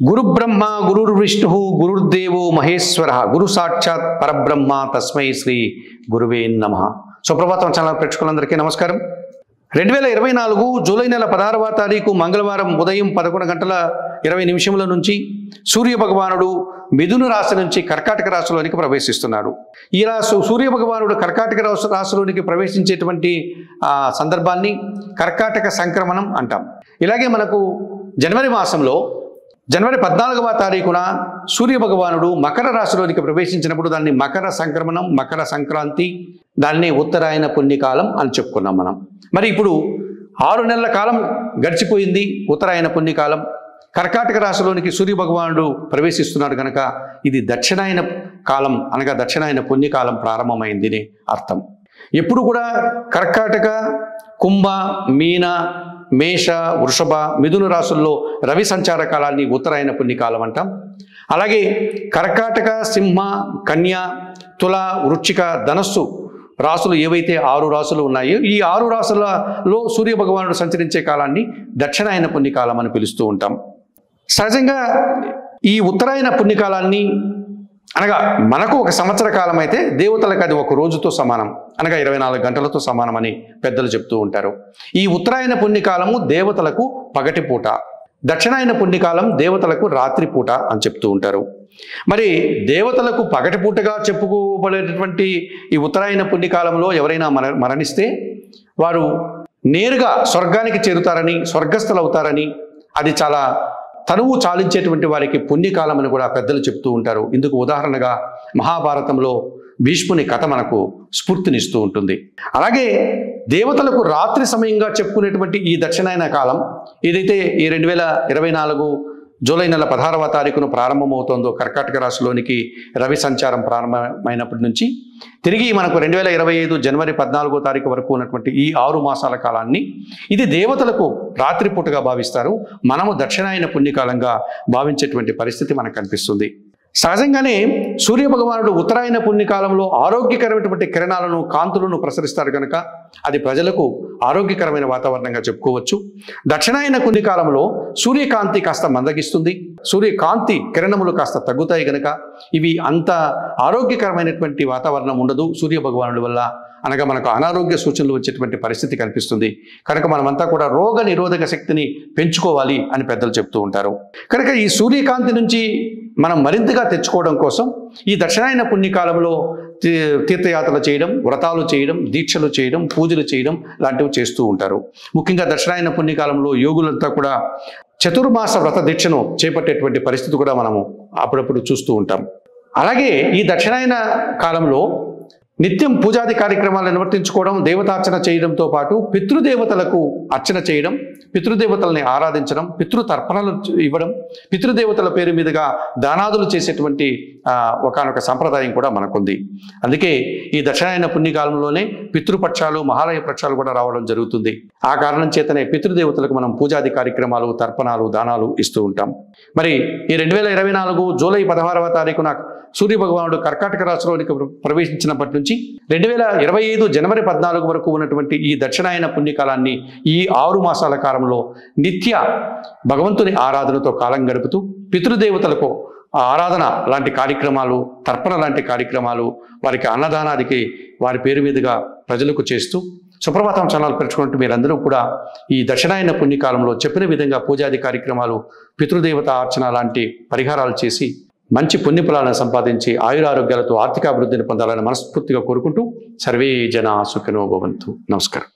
గురు బ్రహ్మ గురుర్విష్ణు గురుర్దేవో మహేశ్వర గురు సాక్షాత్ పరబ్రహ్మ తస్మై శ్రీ గురువే నమః. సుప్రభాతం ఛానల్ ప్రేక్షకులందరికీ నమస్కారం. 2024 జూలై నెల 16వ తారీఖు మంగళవారం ఉదయం 11 గంటల 20 నిమిషముల నుంచి సూర్య భగవానుడు మిథున రాశి నుంచి కర్కాటక రాశిలోనికి ప్రవేశిస్తున్నాడు. ఇలా సూర్య భగవానుడు కర్కాటక రాశిలోనికి ప్రవేశించేటువంటి సందర్భాన్ని కర్కాటక సంక్రమణం అంటాం. ఇలాగే మనకు జనవరి మాసంలో జనవరి 14వ తారీఖున సూర్య భగవానుడు మకర రాశిలోనికి ప్రవేశించినప్పుడు దాన్ని మకర సంక్రమణం, మకర సంక్రాంతి, దాన్ని ఉత్తరాయణ పుణ్యకాలం అని చెప్పుకున్నాం మనం. మరి ఇప్పుడు 6 నెలల కాలం గడిచిపోయింది. ఉత్తరాయణ పుణ్యకాలం కర్కాటక రాశిలోనికి సూర్య భగవానుడు ప్రవేశిస్తున్నాడు కనుక ఇది దక్షిణాయన కాలం అనగా దక్షిణాయన పుణ్యకాలం ప్రారంభమైంది అర్థం. ఎప్పుడు కూడా కర్కాటక, కుంభ, మీన, మేష, వృషభ, మిథున రాశుల్లో రవి సంచార కాలాన్ని ఉత్తరాయణ పుణ్యకాలం అంటాం. అలాగే కర్కాటక, సింహ, కన్య, తుల, వృశ్చిక, ధనస్సు రాశులు ఏవైతే 6 రాశులు ఉన్నాయో ఈ 6 రాశులలో సూర్య భగవానుడు సంచరించే కాలాన్ని దక్షిణాయన పుణ్యకాలం అని పిలుస్తూ ఉంటాం. సహజంగా ఈ ఉత్తరాయణ పుణ్యకాలాన్ని అనగా మనకు ఒక సంవత్సర కాలం అయితే దేవతలకు అది ఒక రోజుతో సమానం అనగా 24 గంటలతో సమానం అని పెద్దలు చెప్తూ ఉంటారు. ఈ ఉత్తరాయణ పుణ్యకాలము దేవతలకు పగటిపూట, దక్షిణాయన పుణ్యకాలం దేవతలకు రాత్రిపూట అని చెప్తూ ఉంటారు. మరి దేవతలకు పగటిపూటగా చెప్పుకోబడేటటువంటి ఈ ఉత్తరాయణ పుణ్యకాలంలో ఎవరైనా మరణిస్తే వారు నేరుగా స్వర్గానికి చేరుతారని, స్వర్గస్థులు అవుతారని, అది చాలా తనువు చాలించేటువంటి వారికి పుణ్యకాలం అని కూడా పెద్దలు చెప్తూ ఉంటారు. ఇందుకు ఉదాహరణగా మహాభారతంలో భీష్ముని కథ మనకు స్ఫూర్తినిస్తూ ఉంటుంది. అలాగే దేవతలకు రాత్రి సమయంగా చెప్పుకునేటువంటి ఈ దక్షిణాయన కాలం ఏదైతే ఈ 2024 జూలై నెల 16వ తారీఖున ప్రారంభమవుతోందో కర్కాటక రాశిలోనికి రవి సంచారం ప్రారంభమైనప్పటి నుంచి తిరిగి మనకు 2025 జనవరి 14వ తారీఖు వరకు ఉన్నటువంటి ఈ 6 మాసాల కాలాన్ని ఇది దేవతలకు రాత్రిపూటగా భావిస్తారు. మనము దక్షిణాయన పుణ్యకాలంగా భావించేటువంటి పరిస్థితి మనకు కనిపిస్తుంది. సహజంగానే సూర్య భగవానుడు ఉత్తరాయణ పుణ్యకాలంలో ఆరోగ్యకరమైనటువంటి కిరణాలను, కాంతులను ప్రసరిస్తారు కనుక అది ప్రజలకు ఆరోగ్యకరమైన వాతావరణంగా చెప్పుకోవచ్చు. దక్షిణాయన పుణ్యకాలంలో సూర్యకాంతి కాస్త మందగిస్తుంది, సూర్యకాంతి కిరణములు కాస్త తగ్గుతాయి కనుక ఇవి అంత ఆరోగ్యకరమైనటువంటి వాతావరణం ఉండదు. సూర్య భగవానుడి వల్ల అనగా మనకు అనారోగ్య సూచనలు వచ్చేటువంటి పరిస్థితి కనిపిస్తుంది. కనుక మనమంతా కూడా రోగ నిరోధక శక్తిని పెంచుకోవాలి అని పెద్దలు చెప్తూ ఉంటారు. కనుక ఈ సూర్యకాంతి నుంచి మనం మరింతగా తెచ్చుకోవడం కోసం ఈ దక్షిణాయన పుణ్యకాలంలో తీర్థయాత్రలు చేయడం, వ్రతాలు చేయడం, దీక్షలు చేయడం, పూజలు చేయడం లాంటివి చేస్తూ ఉంటారు. ముఖ్యంగా దక్షిణాయన పుణ్యకాలంలో యోగులంతా కూడా చతుర్మాస వ్రత దీక్షను చేపట్టేటువంటి పరిస్థితి కూడా మనము అప్పుడప్పుడు చూస్తూ ఉంటాం. అలాగే ఈ దక్షిణాయన కాలంలో నిత్యం పూజాది కార్యక్రమాలు నిర్వర్తించుకోవడం, దేవతార్చన చేయడంతో పాటు పితృదేవతలకు అర్చన చేయడం, పితృదేవతల్ని ఆరాధించడం, పితృతర్పణలు ఇవ్వడం, పితృదేవతల పేరు మీదుగా దానాదులు చేసేటువంటి ఒకానొక సంప్రదాయం కూడా మనకుంది. అందుకే ఈ దక్షిణాయన పుణ్యకాలంలోనే పితృపక్షాలు, మహాలయ పక్షాలు కూడా రావడం జరుగుతుంది. ఆ కారణం చేతనే పితృదేవతలకు మనం పూజాది కార్యక్రమాలు, తర్పణాలు, దానాలు ఇస్తూ ఉంటాం. మరి ఈ 2024 జూలై 16వ తారీఖున సూర్య భగవానుడు కర్కాటక రాశిలోనికి ప్రవేశించినప్పటి నుంచి 2025 జనవరి 14 వరకు ఉన్నటువంటి ఈ దక్షిణాయన పుణ్యకాలాన్ని ఈ 6 మాసాల కాలంలో నిత్య భగవంతుని ఆరాధనతో కాలం గడుపుతూ పితృదేవతలకు ఆరాధన లాంటి కార్యక్రమాలు, తర్పణ లాంటి కార్యక్రమాలు, వారికి అన్నదానానికి వారి పేరు మీదుగా ప్రజలకు చేస్తూ సుప్రభాతం ఛానల్ పెంచుకుంటూ మీరందరూ కూడా ఈ దక్షిణాయన పుణ్యకాలంలో చెప్పిన విధంగా పూజాది కార్యక్రమాలు, పితృదేవత అర్చన లాంటి పరిహారాలు చేసి మంచి పుణ్యఫలాలను సంపాదించి ఆయురారోగ్యాలతో ఆర్థిక అభివృద్ధిని పొందాలని మనస్ఫూర్తిగా కోరుకుంటూ సర్వే జనా సుఖినో భవంతు. నమస్కారం.